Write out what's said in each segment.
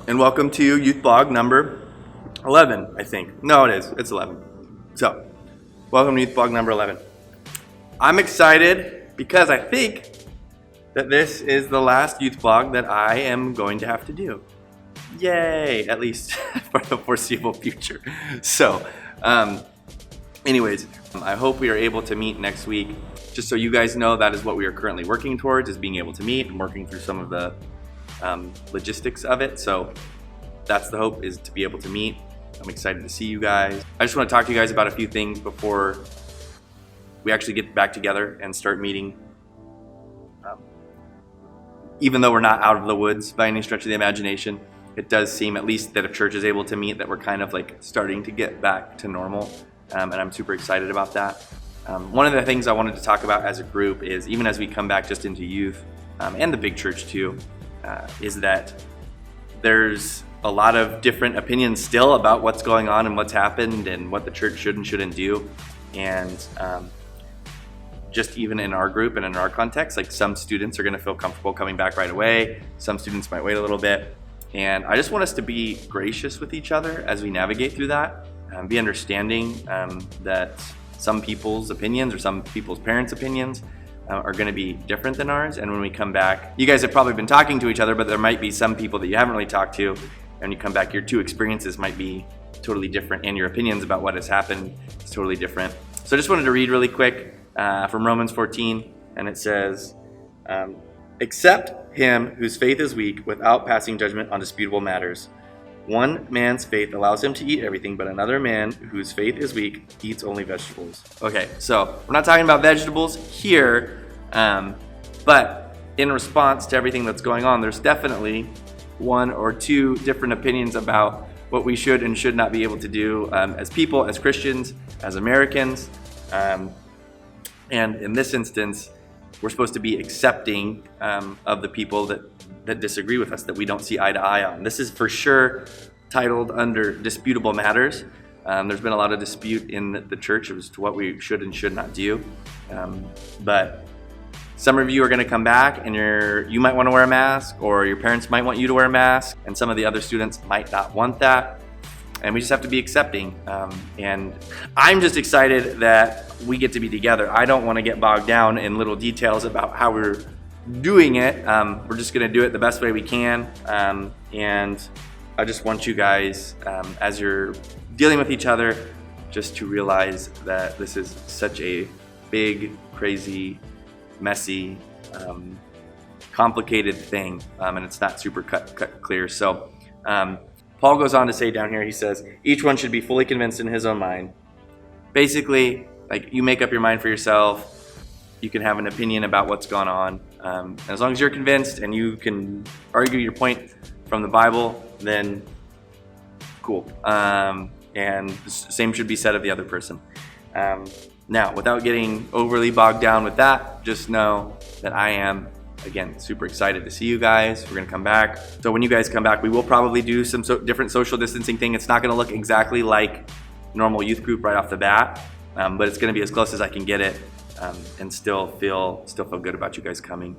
and welcome to Youth Blog number 11, I think. No, it is. It's 11. So, welcome to Youth Blog number 11. I'm excited because I think that this is the last Youth Blog that I am going to have to do. Yay! At least for the foreseeable future. So, anyways, I hope we are able to meet next week. Just so you guys know, that is what we are currently working towards, is being able to meet and working through some of the logistics of it. So that's the hope, is to be able to meet. I'm excited to see you guys. I just want to talk to you guys about a few things before we actually get back together and start meeting. Even though we're not out of the woods by any stretch of the imagination, it does seem, at least that if church is able to meet, that we're kind of like starting to get back to normal. And I'm super excited about that. One of the things I wanted to talk about as a group is, even as we come back just into youth, and the big church too, is that there's a lot of different opinions still about what's going on and what's happened and what the church should and shouldn't do. And just even in our group and in our context, like some students are going to feel comfortable coming back right away. Some students might wait a little bit. And I just want us to be gracious with each other as we navigate through that, be understanding that some people's opinions or some people's parents' opinions are going to be different than ours. And when we come back, you guys have probably been talking to each other, but there might be some people that you haven't really talked to. And you come back, your two experiences might be totally different, and your opinions about what has happened is totally different. So I just wanted to read really quick from Romans 14, and it says, "Accept him whose faith is weak without passing judgment on disputable matters. One man's faith allows him to eat everything, but another man whose faith is weak eats only vegetables." Okay, so we're not talking about vegetables here, but in response to everything that's going on, there's definitely one or two different opinions about what we should and should not be able to do as people, as Christians, as Americans. And in this instance, we're supposed to be accepting of the people that disagree with us, that we don't see eye to eye on. This is for sure titled under disputable matters. There's been a lot of dispute in the church as to what we should and should not do. But some of you are going to come back and you might want to wear a mask, or your parents might want you to wear a mask, and some of the other students might not want that. And we just have to be accepting. And I'm just excited that we get to be together. I don't want to get bogged down in little details about how we're doing it. We're just going to do it the best way we can. And I just want you guys, as you're dealing with each other, just to realize that this is such a big, crazy, messy, complicated thing, and it's not super cut clear. So Paul goes on to say down here, he says, each one should be fully convinced in his own mind. Basically, like, you make up your mind for yourself. You can have an opinion about what's going on. And as long as you're convinced and you can argue your point from the Bible, then cool. And the same should be said of the other person. Now, without getting overly bogged down with that, just know that I am, again, super excited to see you guys. We're going to come back. So when you guys come back, we will probably do some different social distancing thing. It's not going to look exactly like normal youth group right off the bat, but it's going to be as close as I can get it, and still feel good about you guys coming.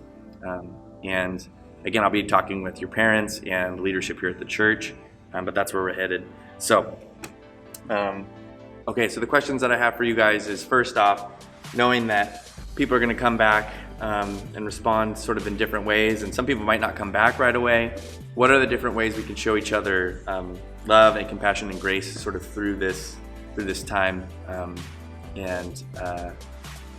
And again, I'll be talking with your parents and leadership here at the church, but that's where we're headed. So, okay, so the questions that I have for you guys is, first off, knowing that people are going to come back and respond sort of in different ways, and some people might not come back right away. What are the different ways we can show each other love and compassion and grace sort of through this time?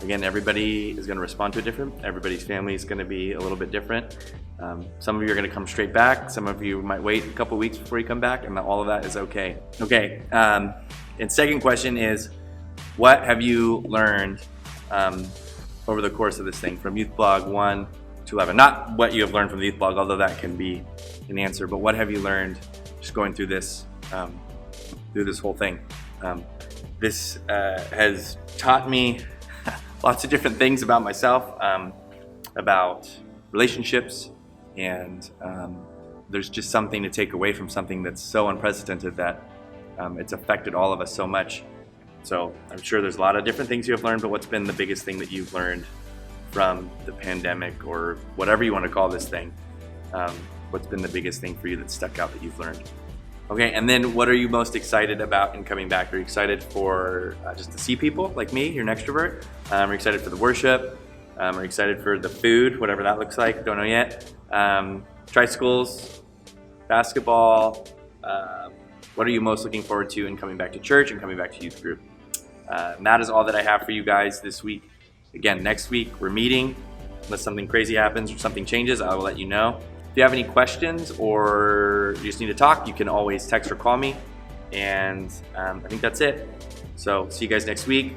Again, everybody is going to respond to it different. Everybody's family is going to be a little bit different. Some of you are going to come straight back. Some of you might wait a couple weeks before you come back, and all of that is okay. Okay. And second question is, what have you learned over the course of this thing, from Youth Blog 1 to 11? Not what you have learned from the Youth Blog, although that can be an answer, but what have you learned just going through this whole thing? This has taught me lots of different things about myself, about relationships, and there's just something to take away from something that's so unprecedented that it's affected all of us so much. So I'm sure there's a lot of different things you have learned, but what's been the biggest thing that you've learned from the pandemic, or whatever you want to call this thing? what's been the biggest thing for you that stuck out that you've learned? Okay, and then what are you most excited about in coming back? Are you excited for just to see people like me, you're an extrovert? Are you excited for the worship? Are you excited for the food, whatever that looks like? Don't know yet. Tricycles, basketball. What are you most looking forward to in coming back to church and coming back to youth group? And that is all that I have for you guys this week. Again, next week we're meeting. Unless something crazy happens or something changes, I will let you know. If you have any questions or you just need to talk, you can always text or call me. And I think that's it. So see you guys next week.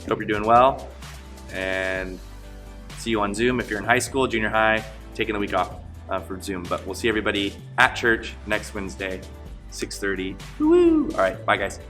Hope you're doing well. And see you on Zoom if you're in high school, junior high, taking the week off for Zoom. But we'll see everybody at church next Wednesday, 6:30. Woo-hoo! All right, bye guys.